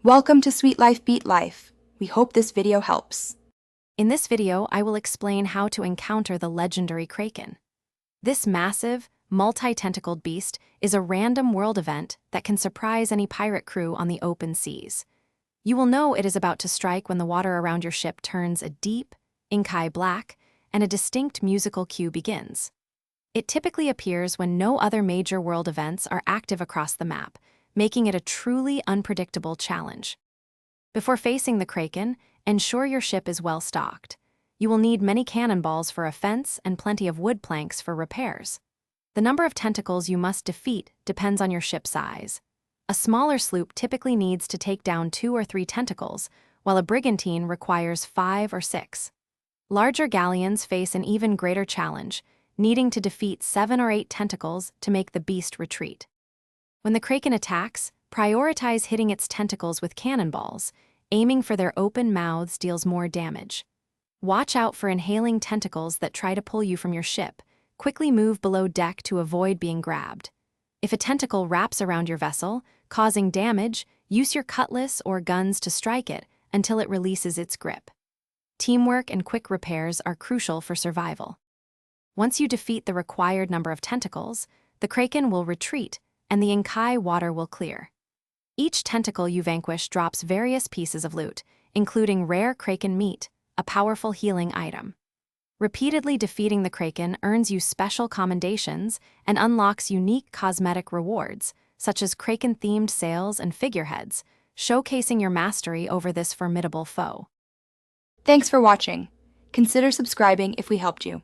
Welcome to Sweet Life Beat Life. We hope this video helps. In this video, I will explain how to encounter the legendary Kraken. This massive, multi-tentacled beast is a random world event that can surprise any pirate crew on the open seas. You will know it is about to strike when the water around your ship turns a deep, ink-eye black, and a distinct musical cue begins. It typically appears when no other major world events are active across the map, making it a truly unpredictable challenge. Before facing the Kraken, ensure your ship is well stocked. You will need many cannonballs for a fence and plenty of wood planks for repairs. The number of tentacles you must defeat depends on your ship size. A smaller sloop typically needs to take down 2 or 3 tentacles, while a brigantine requires 5 or 6. Larger galleons face an even greater challenge, needing to defeat 7 or 8 tentacles to make the beast retreat. When the Kraken attacks, prioritize hitting its tentacles with cannonballs. Aiming for their open mouths deals more damage. Watch out for inhaling tentacles that try to pull you from your ship. Quickly move below deck to avoid being grabbed. If a tentacle wraps around your vessel, causing damage, use your cutlass or guns to strike it until it releases its grip. Teamwork and quick repairs are crucial for survival. Once you defeat the required number of tentacles, the Kraken will retreat and the ink-eye water will clear. Each tentacle you vanquish drops various pieces of loot, including rare Kraken meat, a powerful healing item. Repeatedly defeating the Kraken earns you special commendations and unlocks unique cosmetic rewards, such as Kraken-themed sails and figureheads, showcasing your mastery over this formidable foe. Thanks for watching. Consider subscribing if we helped you.